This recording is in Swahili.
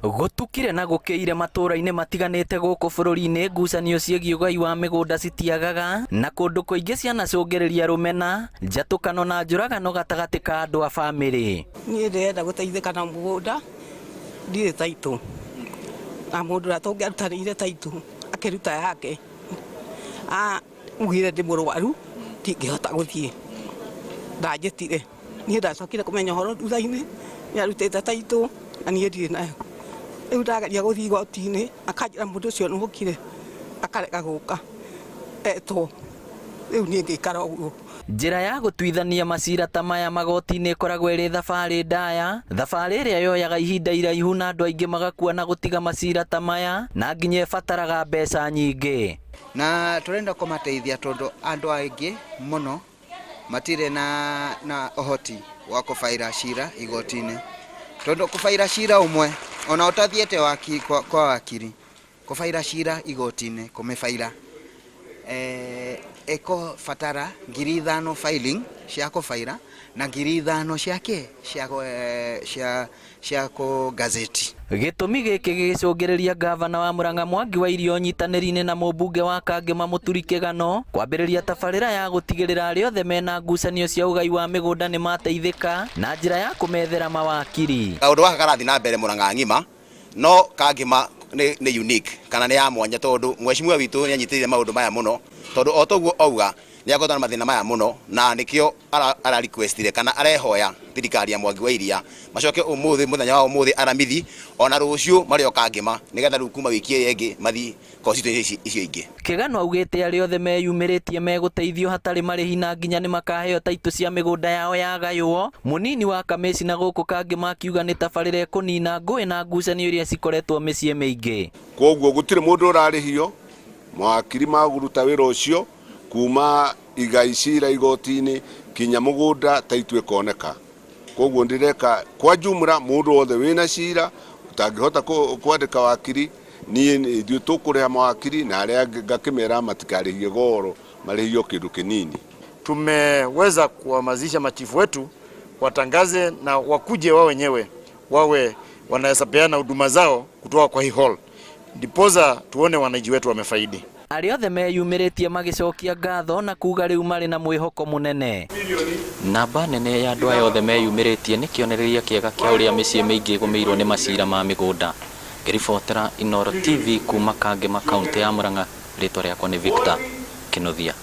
Gutukire na gukiire matũra-inĩ matiganĩte gũkũ bũrũri-inĩ, ngucanio ciĩgiĩ ũgai wa mĩgũnda citiagaga na kũndũ kũingĩ cianacũngĩrĩria rũmena, njatũkano na njũragano gatagatĩ ka andũ a bamĩrĩ. Niĩ ndĩrenda gũteithĩka na mũgũnda, ndirĩ taitũ na mũndũ ũrĩa tũngĩarutanĩire taitũ akĩruta yake ugire ndĩ mũrwaru ndingĩhota gũthiĩ, ndanjĩtire. Niĩ ndacokire kũmenya ũhoro thutha-inĩ nĩarutĩte taitũ na niĩ ndirĩ nayo. Rĩu ndageria gũthiĩ igoti-inĩ akanjĩra mũndũ ũcio nĩũkire akarega gũka etwo, rĩu niĩ ngĩikara ũguo. Njĩra ya gũtuithania macira ta maya magoti-inĩ ĩkoragwo ĩrĩ thabarĩ ndaya, thabarĩ ĩrĩa yoyaga ihinda iraihu na andũ aingĩ magakua na gũtiga macira ta maya na nginya ĩbataraga mbeca nyingĩ. Na tũrenda kũmateithia tondũ andũ aingĩ mũno matirĩ na ũhoti wa kũbaira cira igoti-inĩ, tondũ kũbaira cira ũmwe ona ũtathiĩte kwa wakiri, kũbaira cira igoti-inĩ kũmĩbaira ĩkũbatara 5,000 filing cia kũbaira na 5,000 cia gazeti. Gĩtũmi gĩkĩ gĩgĩcũngĩrĩria gavana wa Murang'a Wairia ũnyitanĩri-inĩ na mũmbunge wa Kangema Mũturi Kĩgano kwambĩrĩria tabarĩra ya gũtigĩrĩra arĩa othe mena ngucanio cia ũgai wa mĩgũnda nĩ mateithĩka na njĩra ya kũmethera mawakiri. Kaũndũ gaka karathi na mbere Murang'a ng'ima, no Kangema nĩ unique kana nĩ ya mwanya tondũ mheshimiwa witũ nĩanyitĩrĩire maũndũ maya mũno, tondũ o toguo auga nĩagotana mathĩna maya mũno na nĩkĩo ara requestire kana arehoya thirikari ya Mwangi Wairia macoke ũmũthĩ mũthenya wa ũmũthĩ aramithi ona rũciũ marĩ o Kangema nĩgetha rĩu kuma wiki ĩyo ĩngĩ mathi constituency icio ingĩ. Kĩgano augĩte arĩa othe meyumĩrĩtie megũteithio hatarĩ marĩhi na nginya nĩ makaheo taitũ cia mĩgũnda yao yagaywo. Mũnini wa kamĩcina gũkũ Kangema akiuga nĩ tabarĩra ĩkũnina ngũĩ na ngucanio iria cikoretwo mĩciĩ mĩingĩ. Koguo gũtirĩ mũndũ ũrarĩhio, mawakiri magũruta wĩra ũcio kuma igai cira igoti-inĩ kinya mũgũnda taitũ ĩkoneka. Koguo ndireka kwa jumla mũndũ wothe wĩna cira utangĩhota kwandĩka wakiri, niĩ ithuĩ tũkũrĩha mawakiri na arĩa ngakĩmera matikarĩhie goro, marĩhio kĩndũ kĩnini. Tumeweza kuhamasisha machifu wetu watangaze na wakuje wao wenyewe wawe wanaweza peana huduma zao kutoka kwa hii hall, ndiposa tuone wananchi wetu wamefaidi. Arĩa othe meyumĩrĩtie magĩcokia ngatho na kuga rĩu marĩ na mwĩhoko mũnene. Namba nene ya andũ aya othe meyumĩrĩtie nĩ kĩonereria kĩega kĩa ũrĩa mĩciĩ mĩingĩ ĩgũmĩirwo nĩ macira ma mĩgũnda. Ngĩribotera Inooro TV kuma Kangema kaunti ya Murang'a, rĩtwa rĩakwa nĩ Victor Kĩnuthia.